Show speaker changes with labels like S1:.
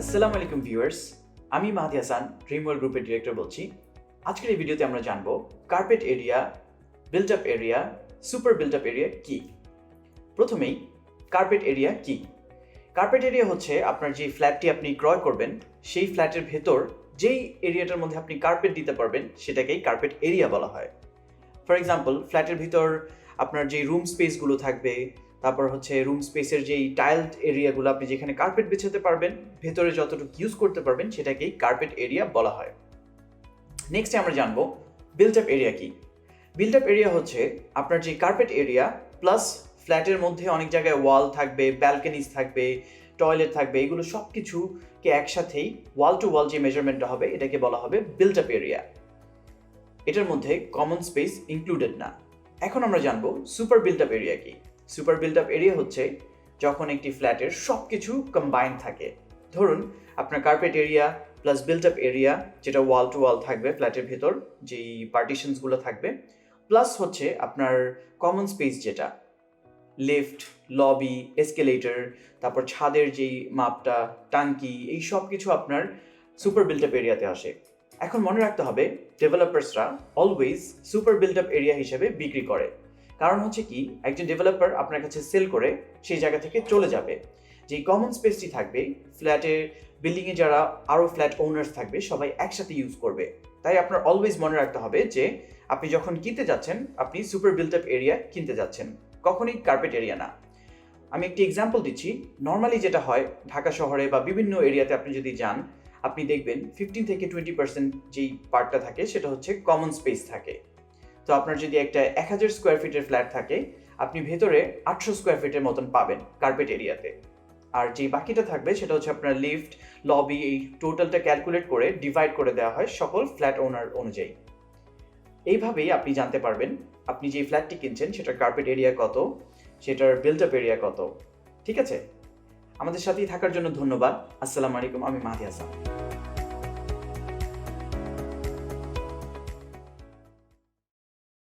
S1: আসসালামু আলাইকুম ভিউয়ার্স, আমি মাহাদি হাসান ড্রিম ওয়ার্ল্ড গ্রুপের ডিরেক্টর বলছি। আজকের এই ভিডিওতে আমরা জানবো carpet area, built up area, super built up area কি। প্রথমেই কার্পেট এরিয়া কি। কার্পেট এরিয়া হচ্ছে আপনার যে ফ্ল্যাটটি আপনি ক্রয় করবেন সেই ফ্ল্যাটের ভেতর যেই এরিয়াটার মধ্যে আপনি কার্পেট দিতে পারবেন সেটাকেই কার্পেট এরিয়া বলা হয়। ফর এক্সাম্পল, ফ্ল্যাটের ভিতর আপনার যে রুম স্পেসগুলো থাকবে, তারপর হচ্ছে রুম স্পেসের যেই টাইলড এরিয়াগুলো আপনি যেখানে কার্পেট বিছাতে পারবেন, ভেতরে যতটুকু ইউজ করতে পারবেন সেটাকেই কার্পেট এরিয়া বলা হয়। নেক্সটে আমরা জানবো বিল্ট আপ এরিয়া কি। বিল্ট আপ এরিয়া হচ্ছে আপনার যে কার্পেট এরিয়া প্লাস ফ্ল্যাটের মধ্যে অনেক জায়গায় ওয়াল থাকবে, ব্যালকনিজ থাকবে, টয়লেট থাকবে, এগুলো সব কিছুকে একসাথেই ওয়াল টু ওয়াল যে মেজারমেন্টটা হবে এটাকে বলা হবে বিল্ট আপ এরিয়া। এটার মধ্যে কমন স্পেস ইনক্লুডেড না। এখন আমরা জানবো সুপার বিল্ট আপ এরিয়া কি। সুপার বিল্ট আপ এরিয়া হচ্ছে যখন একটি ফ্ল্যাটের সব কিছু কম্বাইন থাকে। ধরুন আপনার carpet area plus built up area, যেটা ওয়াল টু ওয়াল থাকবে ফ্ল্যাটের ভেতর, যেই পার্টিশনসগুলো থাকবে, প্লাস হচ্ছে আপনার কমন স্পেস যেটা লিফট, লবি, এসকেলেটর, তারপর ছাদের যেই মাপটা, টাঙ্কি, এই সব কিছু আপনার সুপার বিল্ট আপ এরিয়াতে আসে। এখন মনে রাখতে হবে ডেভেলপার্সরা always super built up area হিসেবে বিক্রি করে। কারণ হচ্ছে কি, একজন ডেভেলপার আপনার কাছে সেল করে সেই জায়গা থেকে চলে যাবে, যেই কমন স্পেসটি থাকবে ফ্ল্যাটের বিল্ডিংয়ে যারা আরও ফ্ল্যাট ওনার্স থাকবে সবাই একসাথে ইউজ করবে। তাই আপনার অলওয়েজ মনে রাখতে হবে যে আপনি যখন কিনতে যাচ্ছেন আপনি সুপার বিল্ট আপ এরিয়া কিনতে যাচ্ছেন, কখনোই কার্পেট এরিয়া না। আমি একটি এক্সাম্পল দিচ্ছি। নর্মালি যেটা হয় ঢাকা শহরে বা বিভিন্ন এরিয়াতে আপনি যদি যান, আপনি দেখবেন 15-20% যেই পার্টটা থাকে সেটা হচ্ছে কমন স্পেস থাকে। তো আপনার যদি একটা 1000 স্কোয়ার ফিটের ফ্ল্যাট থাকে, আপনি ভেতরে 800 স্কোয়ার ফিটের মতন পাবেন কার্পেট এরিয়াতে। আর যে বাকিটা থাকবে সেটা হচ্ছে আপনার লিফট, লবি, এই টোটালটা ক্যালকুলেট করে ডিভাইড করে দেওয়া হয় সকল ফ্ল্যাট ওনার অনুযায়ী। এইভাবেই আপনি জানতে পারবেন আপনি যে ফ্ল্যাটটি কিনছেন সেটার কার্পেট এরিয়া কত, সেটার বিল্ট আপ এরিয়া কত। ঠিক আছে, আমাদের সাথেই থাকার জন্য ধন্যবাদ। আসসালামু আলাইকুম, আমি মাহাদি হাসান।